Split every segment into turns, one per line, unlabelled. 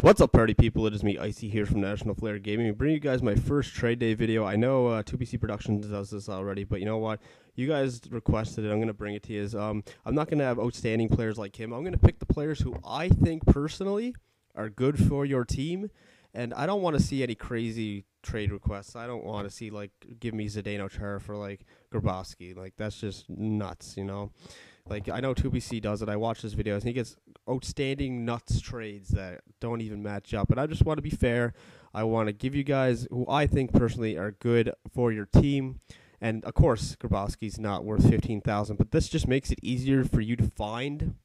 What's up, party people? It is me, Icy, here from National Flair Gaming. I'm bringing you guys my first trade day video. I know 2PC Productions does this already, but you know what? You guys requested it. I'm going to bring it to you. I'm not going to have outstanding players like him. I'm going to pick the players who I think personally are good for your team, and I don't want to see any crazy trade requests. I don't want to see, like, give me Zdeno Chara for, like, Grabowski. Like, that's just nuts, you know? Like, I know 2PC does it. I watch his videos, and he gets outstanding nuts trades that don't even match up. And I just want to be fair. I want to give you guys who I think personally are good for your team. And, of course, Grabowski's not worth $15,000, but this just makes it easier for you to find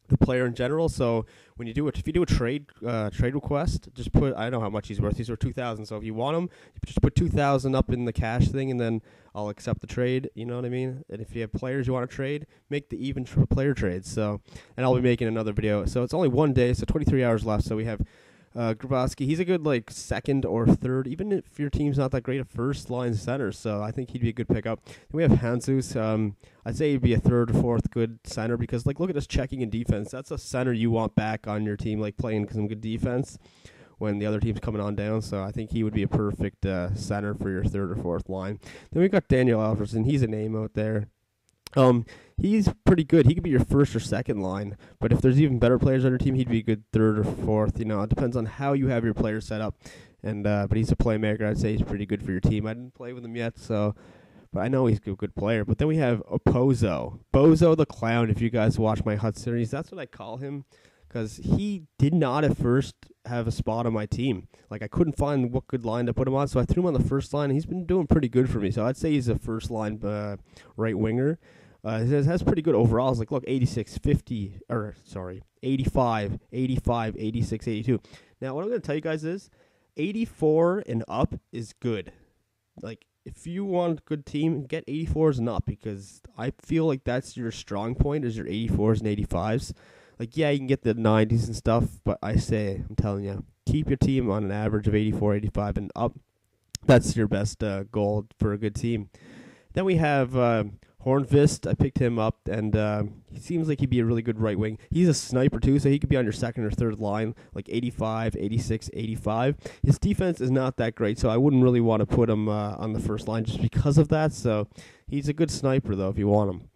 the player in general. So when you do it, if you do a trade request, just put, I don't know how much he's worth. He's worth $2,000. So if you want him, you just put $2,000 up in the cash thing, and then I'll accept the trade. You know what I mean? And if you have players you want to trade, make the even player trades. So, and I'll be making another video. So it's only one day, so 23 hours left. So we have Grabowski. He's a good, like, second or third, even if your team's not that great, a first line center. So I think he'd be a good pickup. Then we have Jesus. I'd say he'd be a third or fourth good center because, like, look at his checking and defense. That's a center you want back on your team, like, playing some good defense when the other team's coming on down. So I think he would be a perfect center for your third or fourth line. Then we got Daniel Alfredson. He's a name out there. He's pretty good. He could be your first or second line, but if there's even better players on your team, he'd be a good third or fourth. You know, it depends on how you have your players set up. And but he's a playmaker. I'd say he's pretty good for your team. I didn't play with him yet, but I know he's a good player. But then we have Bozo the Clown. If you guys watch my HUT series, that's what I call him, because he did not at first have a spot on my team. Like, I couldn't find what good line to put him on, so I threw him on the first line. He's been doing pretty good for me, so I'd say he's a first line right winger. He has pretty good overalls. Like, look, 86, 50, or sorry, 85, 85, 86, 82. Now, what I'm going to tell you guys is 84 and up is good. Like, if you want a good team, get 84s and up, because I feel like that's your strong point, is your 84s and 85s. Like, yeah, you can get the 90s and stuff, but I'm telling you, keep your team on an average of 84, 85 and up. That's your best goal for a good team. Then we have Hornfist. I picked him up, and he seems like he'd be a really good right wing. He's a sniper, too, so he could be on your second or third line, like 85, 86, 85. His defense is not that great, so I wouldn't really want to put him on the first line just because of that. So he's a good sniper, though, if you want him.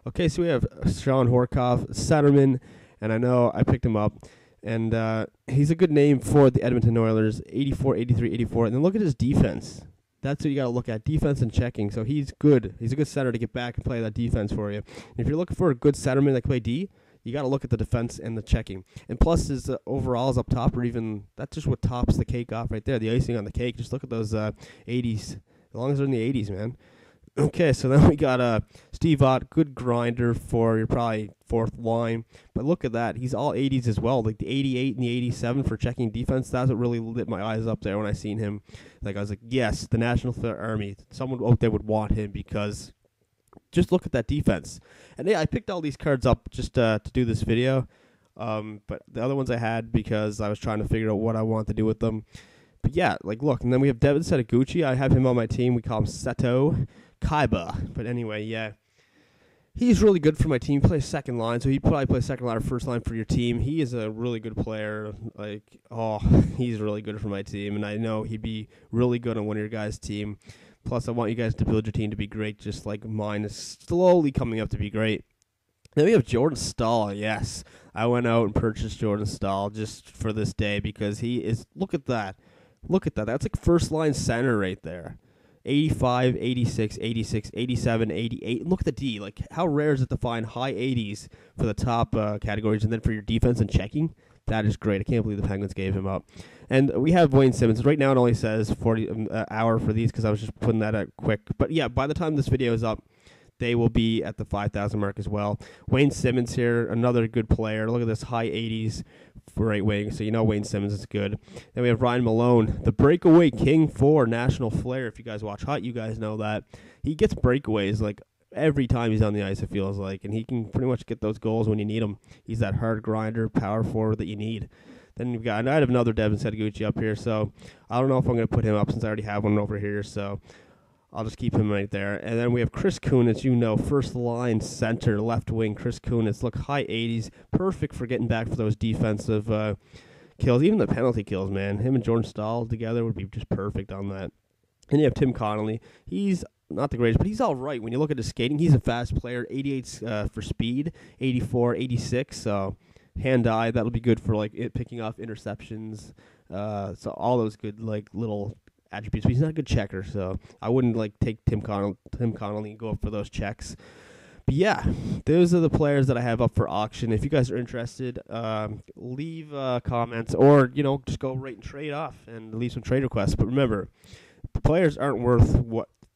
Okay, so we have Sean Horkoff, centerman, and I know I picked him up. And he's a good name for the Edmonton Oilers, 84, 83, 84. And then look at his defense. That's what you got to look at, defense and checking. So he's good. He's a good center to get back and play that defense for you. And if you're looking for a good centerman that can play D, you got to look at the defense and the checking. And plus his overalls up top are even, that's just what tops the cake off right there, the icing on the cake. Just look at those 80s, as long as they're in the 80s, man. Okay, so then we got Steve Ott, good grinder for your probably fourth line. But look at that. He's all 80s as well, like the 88 and the 87 for checking defense. That's what really lit my eyes up there when I seen him. Like, I was like, yes, the National Army. Someone out there would want him because just look at that defense. And yeah, I picked all these cards up just to do this video. But the other ones I had because I was trying to figure out what I want to do with them. But yeah, like, look. And then we have Devin Setaguchi. I have him on my team. We call him Seto Kaiba. But anyway, yeah. He's really good for my team. He plays second line, so he'd probably play second line or first line for your team. He is a really good player. Like, he's really good for my team, and I know he'd be really good on one of your guys' team. Plus, I want you guys to build your team to be great, just like mine is slowly coming up to be great. Then we have Jordan Staal. Yes, I went out and purchased Jordan Staal just for this day because he is, look at that. Look at that. That's like first line center right there. 85, 86, 86, 87, 88. Look at the D. Like, how rare is it to find high 80s for the top categories, and then for your defense and checking? That is great. I can't believe the Penguins gave him up. And we have Wayne Simmons. Right now it only says 40 hour for these because I was just putting that out quick. But yeah, by the time this video is up, they will be at the 5,000 mark as well. Wayne Simmons here, another good player. Look at this high 80s for right wing, so you know Wayne Simmons is good. Then we have Ryan Malone, the breakaway king for National Flair. If you guys watch HUT, you guys know that. He gets breakaways like every time he's on the ice, it feels like, and he can pretty much get those goals when you need them. He's that hard grinder, power forward that you need. Then you've got, and I have another Devin Setaguchi up here, so I don't know if I'm going to put him up since I already have one over here, so I'll just keep him right there. And then we have Chris Kunitz, you know, first line center, left wing. Chris Kunitz, look, high 80s, perfect for getting back for those defensive kills, even the penalty kills, man. Him and Jordan Stahl together would be just perfect on that. And you have Tim Connolly. He's not the greatest, but he's all right. When you look at his skating, he's a fast player. 88 for speed, 84, 86. So hand-eye, that'll be good for like picking off interceptions. So all those good like little attributes. But he's not a good checker, so I wouldn't like take Tim Connolly and go up for those checks. But yeah, those are the players that I have up for auction. If you guys are interested, leave comments or just go right and trade off and leave some trade requests. But remember, players aren't worth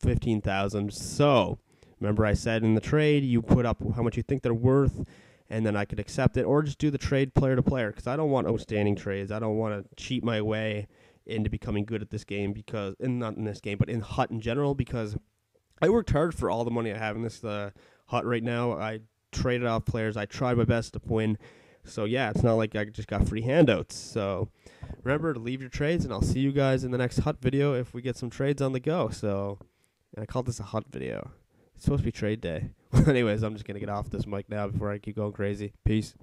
15,000. So remember, I said in the trade, you put up how much you think they're worth, and then I could accept it, or just do the trade player to player, because I don't want outstanding trades. I don't want to cheat my way into becoming good at this game, because, and not in this game, but in HUT in general, because I worked hard for all the money I have in this HUT right now. I traded off players. I tried my best to win. So yeah, it's not like I just got free handouts. So remember to leave your trades, and I'll see you guys in the next HUT video if we get some trades on the go. So, and I called this a HUT video. It's supposed to be trade day. Anyways, I'm just going to get off this mic now before I keep going crazy. Peace.